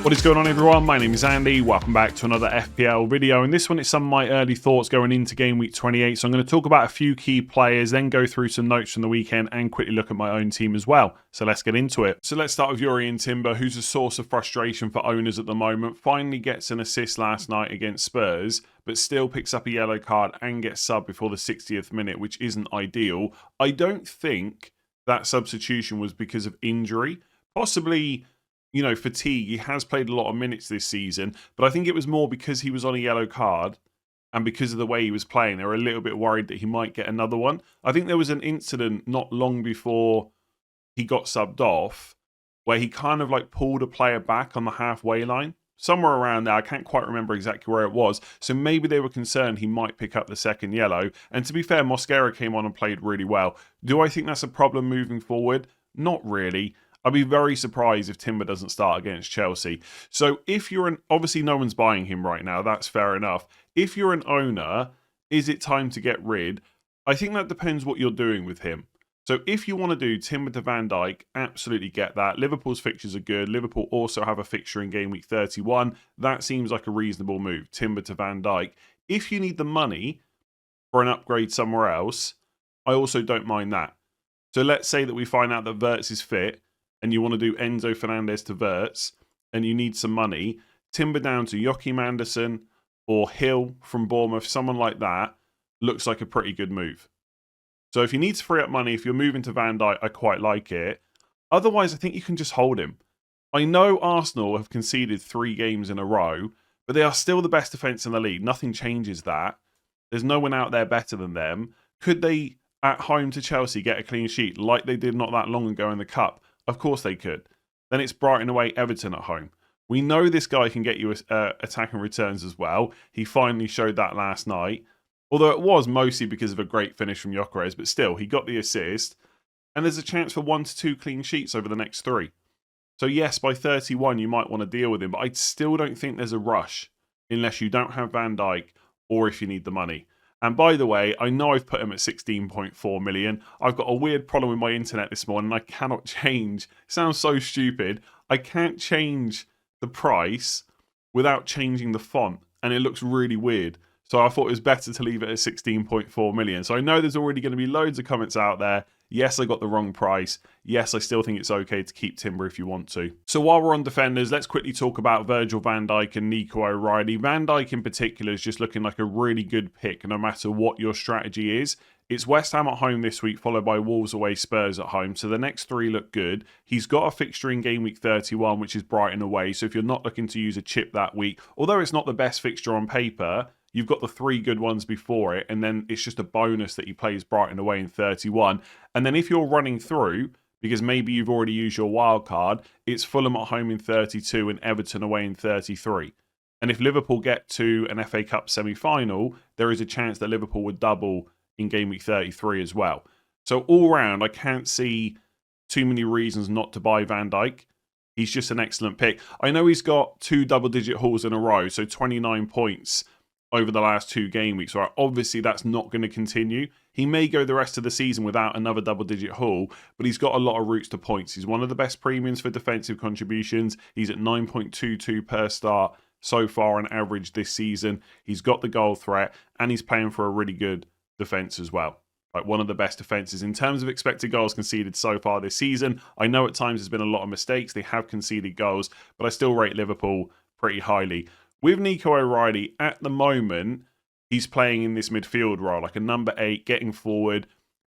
What is going on, everyone? My name is Andy. Welcome back to another FPL video. And this one is some of my early thoughts going into Game Week 28. So I'm going to talk about a few key players, then go through some notes from the weekend and quickly look at my own team as well. So let's get into it. So let's start with Jurrien Timber, who's a source of frustration for owners at the moment. Finally gets an assist last night against Spurs, but still picks up a yellow card and gets subbed before the 60th minute, which isn't ideal. I don't think that substitution was because of injury. Possibly, fatigue. He has played a lot of minutes this season, but I think it was more because he was on a yellow card and because of the way he was playing. They were a little bit worried that he might get another one. I think there was an incident not long before he got subbed off where he kind of pulled a player back on the halfway line. Somewhere around there. I can't quite remember exactly where it was. So maybe they were concerned he might pick up the second yellow. And to be fair, Mosquera came on and played really well. Do I think that's a problem moving forward? Not really. I'd be very surprised if Timber doesn't start against Chelsea. So if you're obviously no one's buying him right now, that's fair enough. If you're an owner, is it time to get rid? I think that depends what you're doing with him. So if you want to do Timber to Van Dijk, absolutely get that. Liverpool's fixtures are good. Liverpool also have a fixture in Game Week 31. That seems like a reasonable move, Timber to Van Dijk. If you need the money for an upgrade somewhere else, I also don't mind that. So let's say that we find out that Wirtz is fit, and you want to do Enzo Fernandez to Wirtz, and you need some money, Timber down to Joachim Andersen or Hill from Bournemouth, someone like that, looks like a pretty good move. So if you need to free up money, if you're moving to Van Dijk, I quite like it. Otherwise, I think you can just hold him. I know Arsenal have conceded 3 games in a row, but they are still the best defence in the league. Nothing changes that. There's no one out there better than them. Could they, at home to Chelsea, get a clean sheet like they did not that long ago in the Cup? Of course they could. Then it's Brighton away, Everton at home. We know this guy can get you attacking returns as well. He finally showed that last night. Although it was mostly because of a great finish from Gyökeres, but still, he got the assist. And there's a chance for 1 to 2 clean sheets over the next 3. So yes, by 31, you might want to deal with him, but I still don't think there's a rush unless you don't have Van Dijk or if you need the money. And by the way, I know I've put him at 16.4 million. I've got a weird problem with my internet this morning. I cannot change. It sounds so stupid. I can't change the price without changing the font. And it looks really weird. So I thought it was better to leave it at 16.4 million. So I know there's already going to be loads of comments out there. Yes, I got the wrong price. Yes, I still think it's okay to keep Timber if you want to. So while we're on defenders, let's quickly talk about Virgil van Dijk and Nico O'Reilly. Van Dijk in particular is just looking like a really good pick no matter what your strategy is. It's West Ham at home this week, followed by Wolves away, Spurs at home. So the next 3 look good. He's got a fixture in Game Week 31, which is Brighton away. So if you're not looking to use a chip that week, although it's not the best fixture on paper, you've got the 3 good ones before it, and then it's just a bonus that he plays Brighton away in 31. And then if you're running through, because maybe you've already used your wild card, it's Fulham at home in 32 and Everton away in 33. And if Liverpool get to an FA Cup semi-final, there is a chance that Liverpool would double in Game Week 33 as well. So all round, I can't see too many reasons not to buy Van Dijk. He's just an excellent pick. I know he's got 2 double-digit hauls in a row, so 29 points over the last 2 game weeks. Right? Obviously, that's not going to continue. He may go the rest of the season without another double-digit haul, but he's got a lot of routes to points. He's one of the best premiums for defensive contributions. He's at 9.22 per start so far on average this season. He's got the goal threat, and he's playing for a really good defence as well. Like one of the best defences in terms of expected goals conceded so far this season. I know at times there's been a lot of mistakes. They have conceded goals, but I still rate Liverpool pretty highly. With Nico O'Reilly, at the moment, he's playing in this midfield role, like a number 8, getting forward,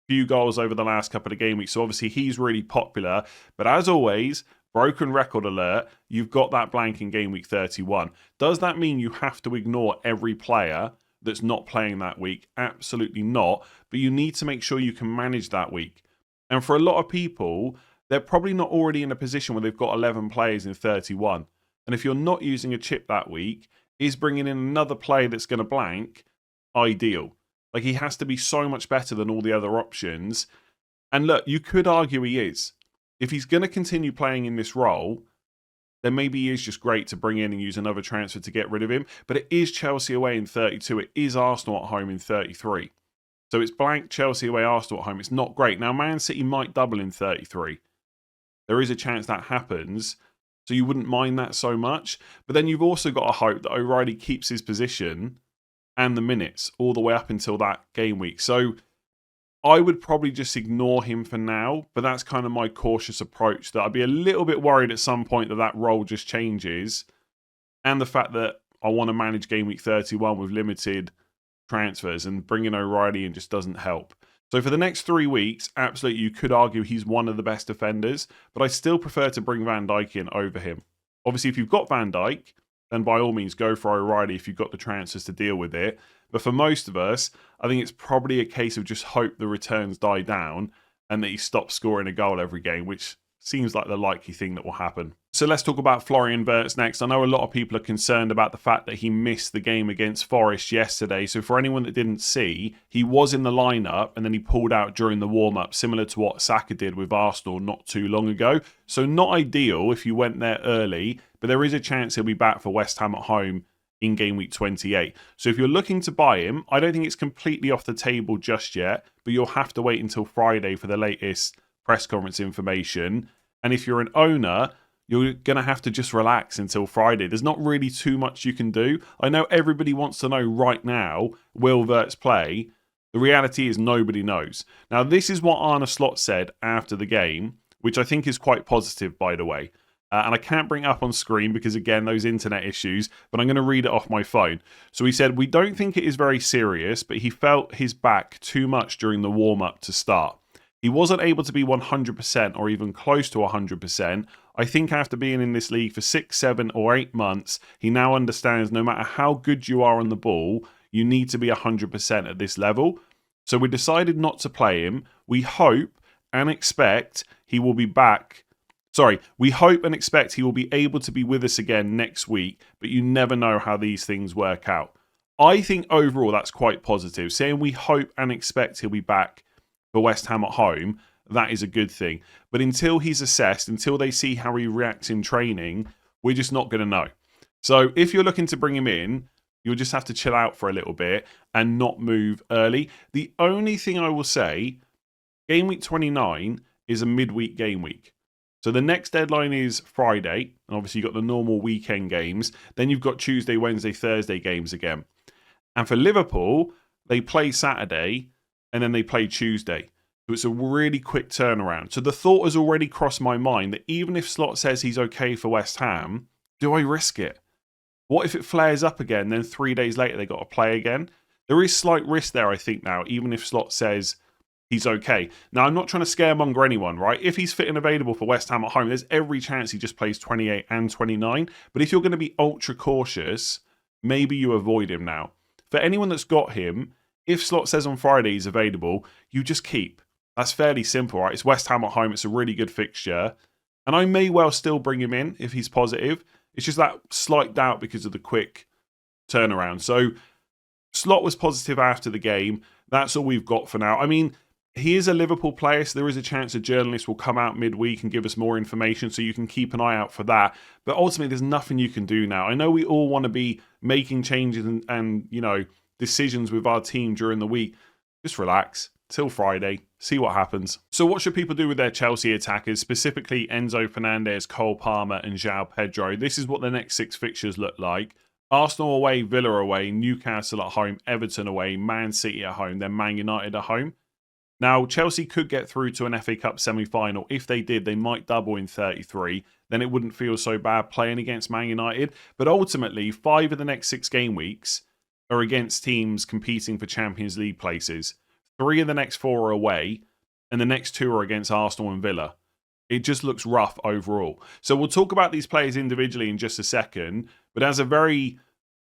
few goals over the last couple of game weeks. So obviously he's really popular. But as always, broken record alert, you've got that blank in Game Week 31. Does that mean you have to ignore every player that's not playing that week? Absolutely not. But you need to make sure you can manage that week. And for a lot of people, they're probably not already in a position where they've got 11 players in 31. And if you're not using a chip that week, is bringing in another player that's going to blank ideal? Like, he has to be so much better than all the other options. And look, you could argue he is. If he's going to continue playing in this role, then maybe he is just great to bring in and use another transfer to get rid of him. But it is Chelsea away in 32. It is Arsenal at home in 33. So it's blank Chelsea away, Arsenal at home. It's not great. Now, Man City might double in 33. There is a chance that happens. so you wouldn't mind that so much. But then you've also got to hope that O'Reilly keeps his position and the minutes all the way up until that game week. So I would probably just ignore him for now, but that's kind of my cautious approach, that I'd be a little bit worried at some point that that role just changes, and the fact that I want to manage game week 31 with limited transfers, and bringing O'Reilly in just doesn't help. So for the next 3 weeks, absolutely, you could argue he's one of the best defenders, but I still prefer to bring Van Dijk in over him. Obviously, if you've got Van Dijk, then by all means go for O'Reilly if you've got the transfers to deal with it. But for most of us, I think it's probably a case of just hope the returns die down and that he stops scoring a goal every game, which seems like the likely thing that will happen. So let's talk about Florian Wirtz next. I know a lot of people are concerned about the fact that he missed the game against Forest yesterday. So for anyone that didn't see, he was in the lineup and then he pulled out during the warm-up, similar to what Saka did with Arsenal not too long ago. So not ideal if you went there early, but there is a chance he'll be back for West Ham at home in game week 28. So if you're looking to buy him, I don't think it's completely off the table just yet, but you'll have to wait until Friday for the latest press conference information. And if you're an owner, you're going to have to just relax until Friday. There's not really too much you can do. I know everybody wants to know right now, will Wirtz play? The reality is nobody knows. Now, this is what Arne Slot said after the game, which I think is quite positive, by the way. And I can't bring it up on screen because, again, those internet issues, but I'm going to read it off my phone. So he said, "We don't think it is very serious, but he felt his back too much during the warm-up to start. He wasn't able to be 100% or even close to 100%. I think after being in this league for 6, 7 or 8 months, he now understands no matter how good you are on the ball, you need to be 100% at this level. So we decided not to play him. We hope and expect he will be back. We hope and expect he will be able to be with us again next week, but you never know how these things work out." I think overall that's quite positive. Saying we hope and expect he'll be back for West Ham at home, that is a good thing. But until he's assessed, until they see how he reacts in training, we're just not going to know. So if you're looking to bring him in, you'll just have to chill out for a little bit and not move early. The only thing I will say, game week 29 is a midweek game week. So the next deadline is Friday, and obviously you've got the normal weekend games. Then you've got Tuesday, Wednesday, Thursday games again. And for Liverpool, they play Saturday, and then they play Tuesday. So it's a really quick turnaround. So the thought has already crossed my mind that even if Slot says he's okay for West Ham, do I risk it? What if it flares up again, then 3 days later they got to play again? There is slight risk there, I think, now, even if Slot says he's okay. Now, I'm not trying to scaremonger anyone, right? If he's fit and available for West Ham at home, there's every chance he just plays 28 and 29. But if you're going to be ultra cautious, maybe you avoid him now. For anyone that's got him, if Slot says on Friday he's available, you just keep. That's fairly simple, right? It's West Ham at home. It's a really good fixture. And I may well still bring him in if he's positive. It's just that slight doubt because of the quick turnaround. So Slot was positive after the game. That's all we've got for now. I mean, he is a Liverpool player, so there is a chance a journalist will come out midweek and give us more information, so you can keep an eye out for that. But ultimately, there's nothing you can do now. I know we all want to be making changes and decisions with our team during the week. Just relax till Friday, see what happens. So what should people do with their Chelsea attackers, specifically Enzo Fernandez, Cole Palmer and João Pedro? This is what the next 6 fixtures look like. Arsenal away, Villa away, Newcastle at home, Everton away, Man City at home, then Man United at home. Now, Chelsea could get through to an FA Cup semi-final. If they did, they might double in 33. Then it wouldn't feel so bad playing against Man United. But ultimately, 5 of the next 6 game weeks are against teams competing for Champions League places. 3 of the next 4 are away, and the next 2 are against Arsenal and Villa. It just looks rough overall. So we'll talk about these players individually in just a second, but as a very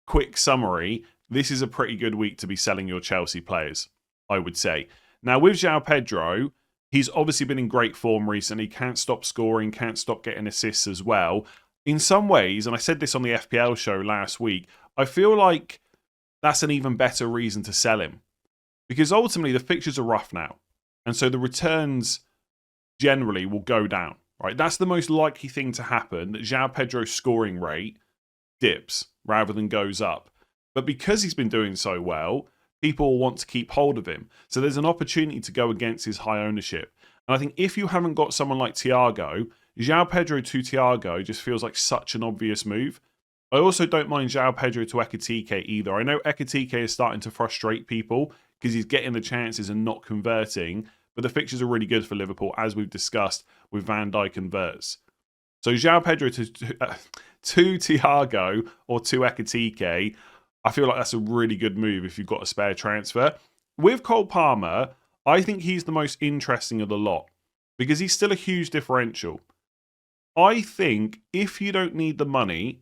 quick summary, this is a pretty good week to be selling your Chelsea players, I would say. Now, with João Pedro, he's obviously been in great form recently, can't stop scoring, can't stop getting assists as well. In some ways, and I said this on the FPL show last week, I feel like that's an even better reason to sell him. Because ultimately, the fixtures are rough now. And so the returns generally will go down, right? That's the most likely thing to happen, that João Pedro's scoring rate dips rather than goes up. But because he's been doing so well, people will want to keep hold of him. So there's an opportunity to go against his high ownership. And I think if you haven't got someone like Thiago, João Pedro to Thiago just feels like such an obvious move. I also don't mind João Pedro to Ekitike either. I know Ekitike is starting to frustrate people because he's getting the chances and not converting, but the fixtures are really good for Liverpool, as we've discussed with Van Dijk and Wirtz. So João Pedro to Thiago or to Ekitike, I feel like that's a really good move if you've got a spare transfer. With Cole Palmer, I think he's the most interesting of the lot because he's still a huge differential. I think if you don't need the money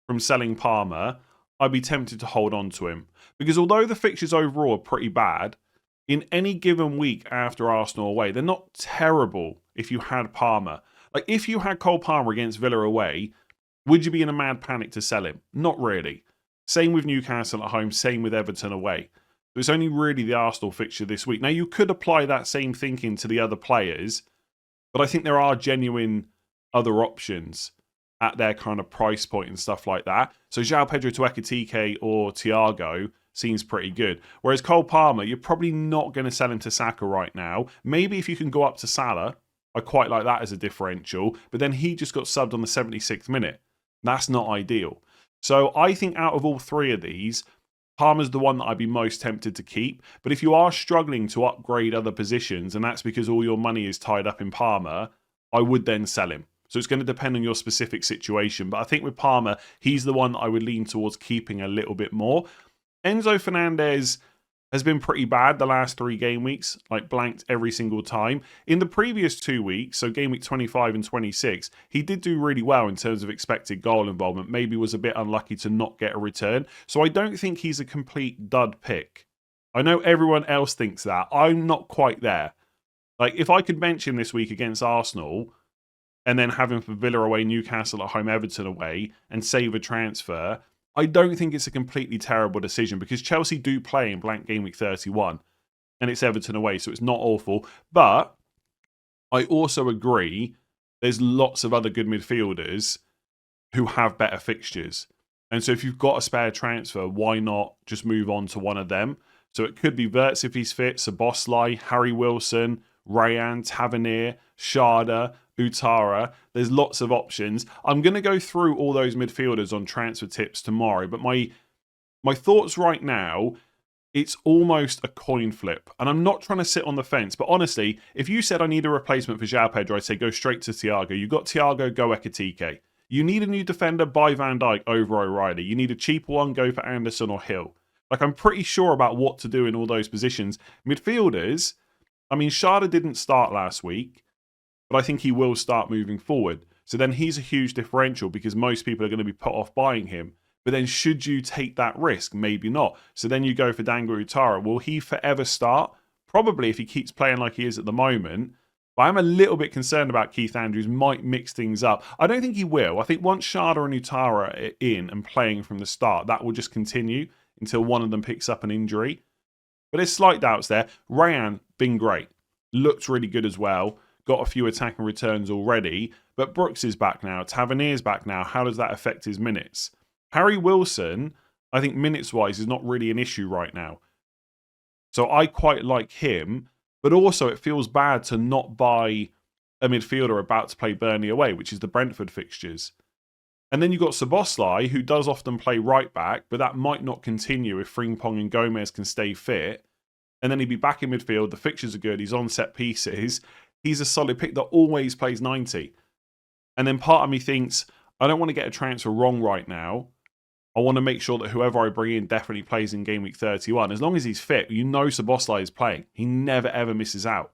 from selling Palmer, I'd be tempted to hold on to him. Because although the fixtures overall are pretty bad, in any given week after Arsenal away, they're not terrible if you had Palmer. Like, if you had Cole Palmer against Villa away, would you be in a mad panic to sell him? Not really. Same with Newcastle at home, same with Everton away. So it's only really the Arsenal fixture this week. Now, you could apply that same thinking to the other players, but I think there are genuine other options at their kind of price point and stuff like that. So João Pedro to Ekitike or Thiago seems pretty good. Whereas Cole Palmer, you're probably not going to sell him to Saka right now. Maybe if you can go up to Salah, I quite like that as a differential. But then he just got subbed on the 76th minute. That's not ideal. So I think out of all three of these, Palmer's the one that I'd be most tempted to keep. But if you are struggling to upgrade other positions, and that's because all your money is tied up in Palmer, I would then sell him. So it's going to depend on your specific situation. But I think with Palmer, he's the one that I would lean towards keeping a little bit more. Enzo Fernandez has been pretty bad the last 3 game weeks, like blanked every single time. In the previous 2 weeks, so game week 25 and 26, he did do really well in terms of expected goal involvement. Maybe was a bit unlucky to not get a return. So I don't think he's a complete dud pick. I know everyone else thinks that. I'm not quite there. Like, if I could bench him this week against Arsenal and then have him for Villa away, Newcastle at home, Everton away, and save a transfer, I don't think it's a completely terrible decision because Chelsea do play in blank game week 31 and it's Everton away, so it's not awful. But I also agree there's lots of other good midfielders who have better fixtures. And so if you've got a spare transfer, why not just move on to one of them? So it could be Wirtz if he's fit, Szoboszlai, Harry Wilson, Rayan, Tavernier, Sharda, Utara. There's lots of options. I'm going to go through all those midfielders on transfer tips tomorrow, but my thoughts right now, it's almost a coin flip. And I'm not trying to sit on the fence, but honestly, if you said I need a replacement for João Pedro, I'd say go straight to Thiago. You got Thiago, go Ekitike. You need a new defender, buy Van Dijk over O'Reilly. You need a cheaper one, go for Anderson or Hill. Like, I'm pretty sure about what to do in all those positions. Midfielders, I mean, Sharda didn't start last week, but I think he will start moving forward. So then he's a huge differential because most people are going to be put off buying him. But then should you take that risk? Maybe not. So then you go for Dango Utara. Will he forever start? Probably if he keeps playing like he is at the moment. But I'm a little bit concerned about Keith Andrews might mix things up. I don't think he will. I think once Sharda and Utara are in and playing from the start, that will just continue until one of them picks up an injury. But there's slight doubts there. Rayan, been great. Looked really good as well. Got a few attacking returns already. But Brooks is back now. Tavernier's back now. How does that affect his minutes? Harry Wilson, I think minutes-wise, is not really an issue right now. So I quite like him. But also it feels bad to not buy a midfielder about to play Burnley away, which is the Brentford fixtures. And then you've got Szoboszlai, who does often play right back, but that might not continue if Frimpong and Gomez can stay fit. And then he'd be back in midfield. The fixtures are good. He's on set pieces. He's a solid pick that always plays 90. And then part of me thinks, I don't want to get a transfer wrong right now. I want to make sure that whoever I bring in definitely plays in game week 31. As long as he's fit, you know Szoboszlai is playing. He never, ever misses out.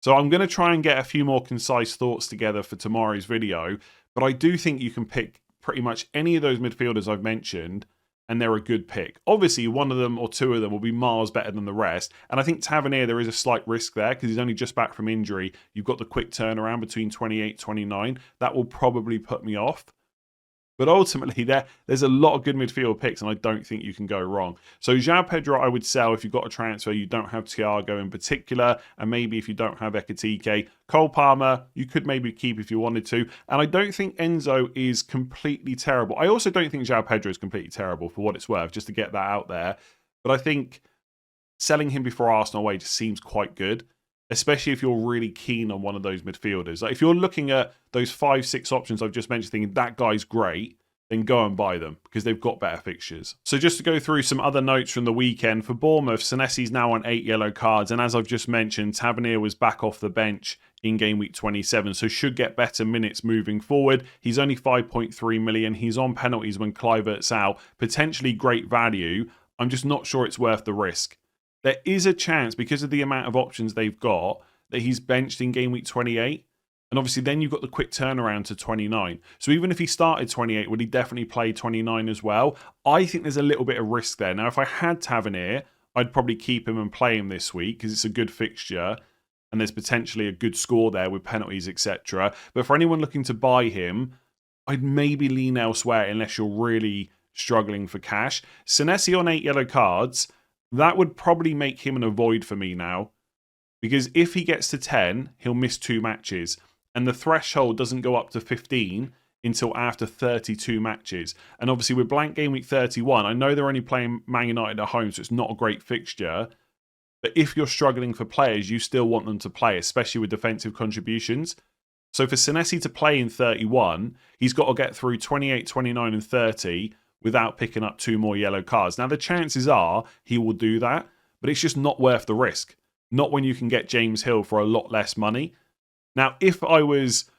So I'm going to try and get a few more concise thoughts together for tomorrow's video. But I do think you can pick pretty much any of those midfielders I've mentioned, and they're a good pick. Obviously, one of them or two of them will be miles better than the rest. And I think Tavernier, there is a slight risk there because he's only just back from injury. You've got the quick turnaround between 28, 29. That will probably put me off. But ultimately, there's a lot of good midfield picks, and I don't think you can go wrong. So João Pedro, I would sell if you've got a transfer. You don't have Thiago in particular, and maybe if you don't have Ekitike. Cole Palmer, you could maybe keep if you wanted to. And I don't think Enzo is completely terrible. I also don't think João Pedro is completely terrible for what it's worth, just to get that out there. But I think selling him before Arsenal away just seems quite good. especially if you're really keen on one of those midfielders. Like if you're looking at those 5-6 options I've just mentioned, thinking that guy's great, then go and buy them because they've got better fixtures. So just to go through some other notes from the weekend, for Bournemouth, Senesi's now on 8 yellow cards, and as I've just mentioned, Tavernier was back off the bench in game week 27, so should get better minutes moving forward. He's only 5.3 million. He's on penalties when Kluivert's out. Potentially great value. I'm just not sure it's worth the risk. There is a chance, because of the amount of options they've got, that he's benched in game week 28. And obviously then you've got the quick turnaround to 29. So even if he started 28, would he definitely play 29 as well? I think there's a little bit of risk there. Now, if I had Tavernier, I'd probably keep him and play him this week because it's a good fixture and there's potentially a good score there with penalties, etc. But for anyone looking to buy him, I'd maybe lean elsewhere unless you're really struggling for cash. Senesi on 8 yellow cards, that would probably make him an avoid for me now. Because if he gets to 10, he'll miss 2 matches. And the threshold doesn't go up to 15 until after 32 matches. And obviously with blank game week 31, I know they're only playing Man United at home, so it's not a great fixture. But if you're struggling for players, you still want them to play, especially with defensive contributions. So for Senesi to play in 31, he's got to get through 28, 29 and 30 without picking up 2 more yellow cards. Now the chances are he will do that, but it's just not worth the risk. Not when you can get James Hill for a lot less money. Now, if I was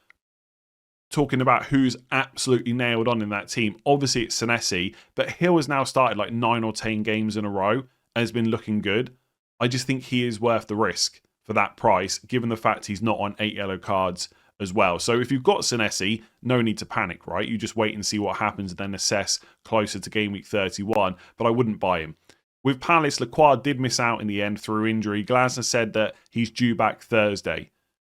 talking about who's absolutely nailed on in that team, obviously it's Senesi, but Hill has now started like 9 or 10 games in a row and has been looking good. I just think he is worth the risk for that price, given the fact he's not on 8 yellow cards as well. So if you've got Senesi, no need to panic, right? You just wait and see what happens and then assess closer to game week 31, but I wouldn't buy him. With Palace, Lacroix did miss out in the end through injury. Glasner said that he's due back Thursday.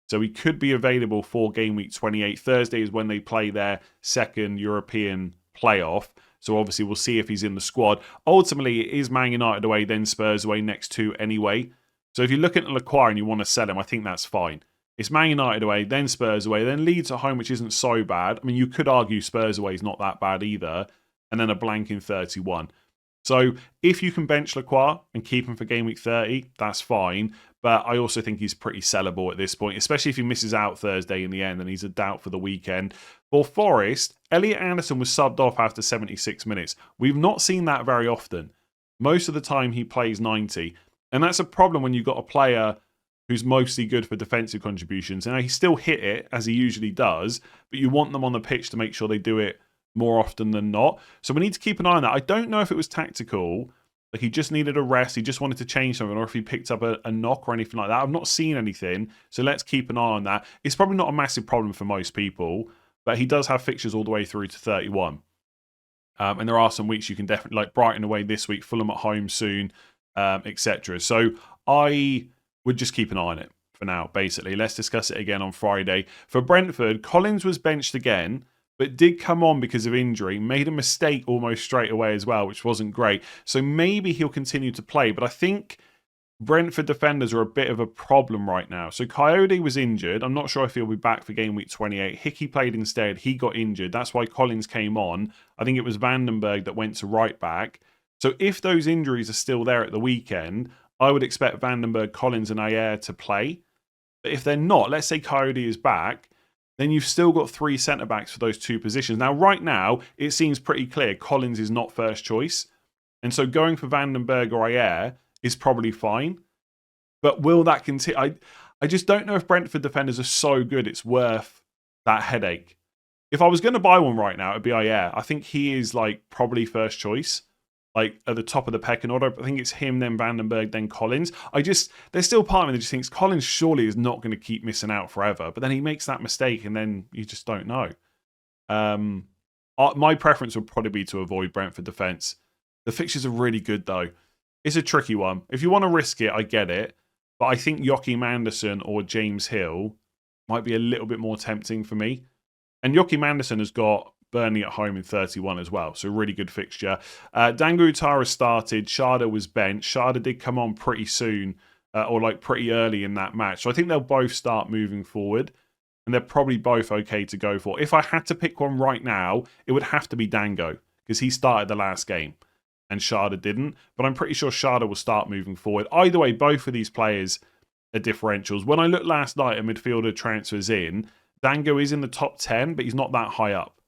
So he could be available for game week 28. Thursday is when they play their second European playoff. So obviously we'll see if he's in the squad. Ultimately, it is Man United away, then Spurs away next 2 anyway. So if you're looking at Lacroix and you want to sell him, I think that's fine. It's Man United away, then Spurs away, then Leeds at home, which isn't so bad. I mean, you could argue Spurs away is not that bad either. And then a blank in 31. So if you can bench Lacroix and keep him for game week 30, that's fine. But I also think he's pretty sellable at this point, especially if he misses out Thursday in the end and he's a doubt for the weekend. For Forest, Elliot Anderson was subbed off after 76 minutes. We've not seen that very often. Most of the time he plays 90. And that's a problem when you've got a player who's mostly good for defensive contributions. Now, he still hit it, as he usually does, but you want them on the pitch to make sure they do it more often than not. So we need to keep an eye on that. I don't know if it was tactical, like he just needed a rest, he just wanted to change something, or if he picked up a knock or anything like that. I've not seen anything, so let's keep an eye on that. It's probably not a massive problem for most people, but he does have fixtures all the way through to 31. And there are some weeks you can definitely, like Brighton away this week, Fulham at home soon, etc. So I would just keep an eye on it for now, basically. Let's discuss it again on Friday. For Brentford, Collins was benched again, but did come on because of injury, made a mistake almost straight away as well, which wasn't great. So maybe he'll continue to play, but I think Brentford defenders are a bit of a problem right now. So Coyote was injured. I'm not sure if he'll be back for game week 28. Hickey played instead. He got injured. That's why Collins came on. I think it was Vandenberg that went to right back. So if those injuries are still there at the weekend, I would expect Vandenberg, Collins and Ayer to play. But if they're not, let's say Coyote is back, then you've still got 3 centre-backs for those 2 positions. Now, right now, it seems pretty clear Collins is not first choice. And so going for Vandenberg or Ayer is probably fine. But will that continue? I just don't know if Brentford defenders are so good it's worth that headache. If I was going to buy one right now, it would be Ayer. I think he is like probably first choice, like at the top of the pecking order. I think it's him, then Vandenberg, then Collins. There's still part of me that just thinks Collins surely is not going to keep missing out forever. But then he makes that mistake and then you just don't know. My preference would probably be to avoid Brentford defence. The fixtures are really good though. It's a tricky one. If you want to risk it, I get it. But I think Joachim Andersen or James Hill might be a little bit more tempting for me. And Joachim Andersen has got Burnley at home in 31 as well. So really good fixture. Dango Utara started. Sharda was benched. Sharda did come on pretty soon or like pretty early in that match. So I think they'll both start moving forward. And they're probably both okay to go for. If I had to pick one right now, it would have to be Dango because he started the last game and Sharda didn't. But I'm pretty sure Sharda will start moving forward. Either way, both of these players at differentials. When I looked last night at midfielder transfers in, Dango is in the top 10, but he's not that high up.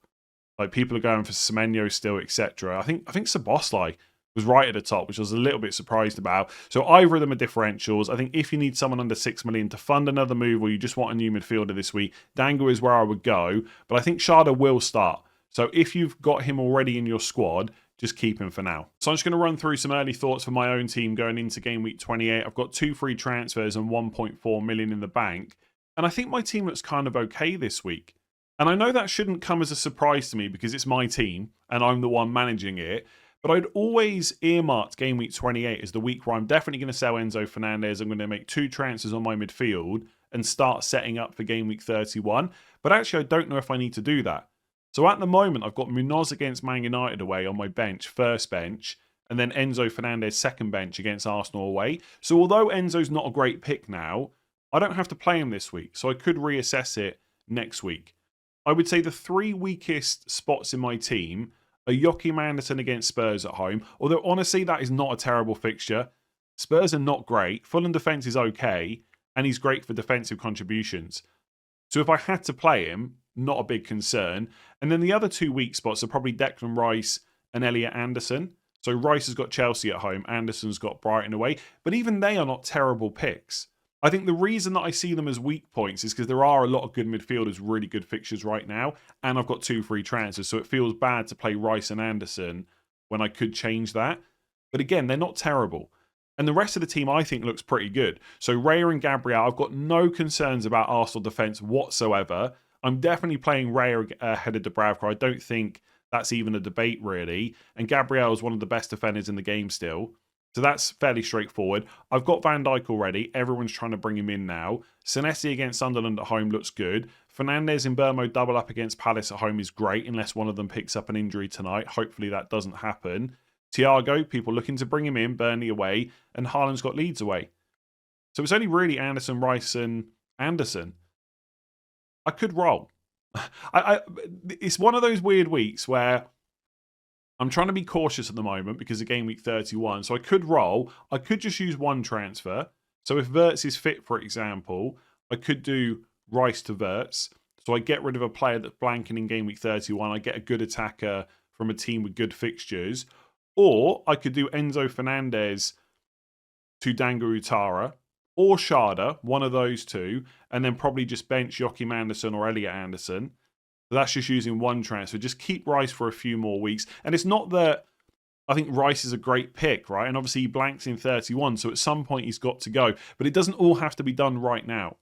Like, people are going for Semenyo still, etc. I think Szoboszlai was right at the top, which I was a little bit surprised about. So either of them are differentials. I think if you need someone under 6 million to fund another move, or you just want a new midfielder this week, Dango is where I would go. But I think Sharda will start. So if you've got him already in your squad, just keep him for now. So I'm just going to run through some early thoughts for my own team going into game week 28. I've got 2 free transfers and 1.4 million in the bank. And I think my team looks kind of okay this week. And I know that shouldn't come as a surprise to me because it's my team and I'm the one managing it. But I'd always earmarked game week 28 as the week where I'm definitely going to sell Enzo Fernandez. I'm going to make 2 transfers on my midfield and start setting up for game week 31. But actually, I don't know if I need to do that. So at the moment, I've got Munoz against Man United away on my bench, first bench, and then Enzo Fernandez second bench against Arsenal away. So although Enzo's not a great pick now, I don't have to play him this week. So I could reassess it next week. I would say the 3 weakest spots in my team are Joachim Andersen against Spurs at home. Although honestly, that is not a terrible fixture. Spurs are not great. Fulham defence is okay, and he's great for defensive contributions. So if I had to play him, not a big concern. And then the other 2 weak spots are probably Declan Rice and Elliot Anderson. So Rice has got Chelsea at home, Anderson's got Brighton away. But even they are not terrible picks. I think the reason that I see them as weak points is because there are a lot of good midfielders, really good fixtures right now. And I've got 2 free transfers. So it feels bad to play Rice and Anderson when I could change that. But again, they're not terrible. And the rest of the team, I think, looks pretty good. So Raya and Gabriel, I've got no concerns about Arsenal defence whatsoever. I'm definitely playing Raya ahead of Dubravka. I don't think that's even a debate, really. And Gabriel is one of the best defenders in the game still. So that's fairly straightforward. I've got Van Dijk already. Everyone's trying to bring him in now. Senesi against Sunderland at home looks good. Fernandez and Burmo double up against Palace at home is great, unless one of them picks up an injury tonight. Hopefully that doesn't happen. Thiago, people looking to bring him in, Burnley away, and Haaland's got Leeds away. So it's only really Anderson, Rice, and Anderson. I could roll. It's one of those weird weeks where I'm trying to be cautious at the moment because of game week 31. So I could roll. I could just use 1 transfer. So if Wirtz is fit, for example, I could do Rice to Wirtz. So I get rid of a player that's blanking in game week 31. I get a good attacker from a team with good fixtures. Or I could do Enzo Fernandez to Dango Utara. Or Sharda, one of those 2, and then probably just bench Joachim Andersen or Elliot Anderson. So that's just using 1 transfer. Just keep Rice for a few more weeks. And it's not that I think Rice is a great pick, right? And obviously he blanks in 31, so at some point he's got to go. But it doesn't all have to be done right now.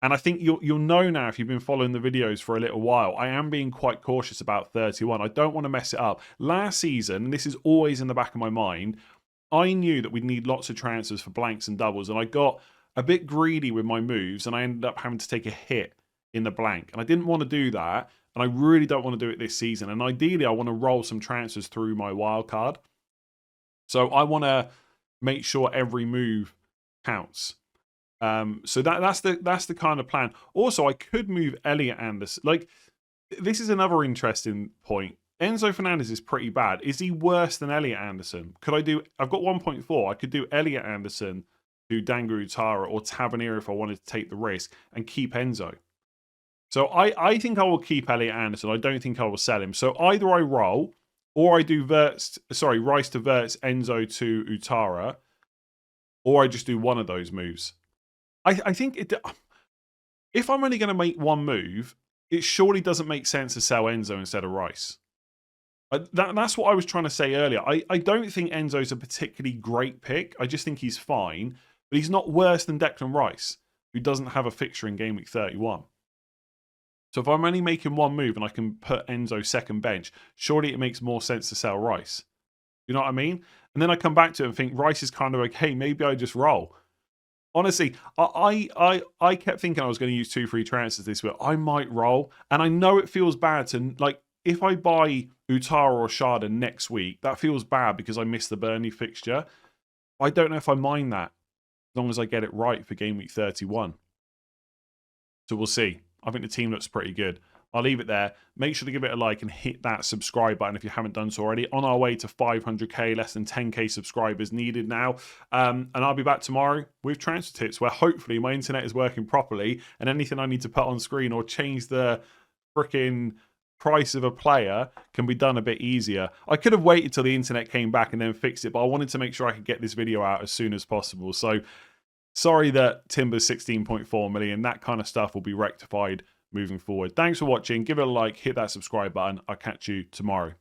And I think you'll know now if you've been following the videos for a little while, I am being quite cautious about 31. I don't want to mess it up. Last season, and this is always in the back of my mind, I knew that we'd need lots of transfers for blanks and doubles, and I got a bit greedy with my moves, and I ended up having to take a hit in the blank. And I didn't want to do that, and I really don't want to do it this season. And ideally, I want to roll some transfers through my wild card. So I want to make sure every move counts. So that's the kind of plan. Also, I could move Elliot Anderson. Like, this is another interesting point. Enzo Fernandez is pretty bad. Is he worse than Elliot Anderson? I've got 1.4. I could do Elliot Anderson, do Dango Utara or Tavernier if I wanted to take the risk and keep Enzo. So I think I will keep Elliot Anderson. I don't think I will sell him. So either I roll or I do Rice to Wirtz, Enzo to Utara, or I just do one of those moves. I think if I'm only going to make 1 move, it surely doesn't make sense to sell Enzo instead of Rice. That's what I was trying to say earlier. I don't think Enzo's a particularly great pick. I just think he's fine. But he's not worse than Declan Rice, who doesn't have a fixture in game week 31. So if I'm only making 1 move and I can put Enzo second bench, surely it makes more sense to sell Rice. You know what I mean? And then I come back to it and think Rice is kind of okay. Maybe I just roll. Honestly, I kept thinking I was going to use 2 free transfers this week. I might roll. And I know it feels bad to, like, if I buy Utara or Sharda next week, that feels bad because I missed the Burnley fixture. I don't know if I mind that as long as I get it right for game week 31. So we'll see. I think the team looks pretty good. I'll leave it there. Make sure to give it a like and hit that subscribe button if you haven't done so already. On our way to 500k, less than 10k subscribers needed now. And I'll be back tomorrow with transfer tips, where hopefully my internet is working properly and anything I need to put on screen or change the freaking price of a player can be done a bit easier. I could have waited till the internet came back and then fixed it, but I wanted to make sure I could get this video out as soon as possible. So sorry that Timber's 16.4 million. That kind of stuff will be rectified moving forward. Thanks for watching. Give it a like, hit that subscribe button. I'll catch you tomorrow.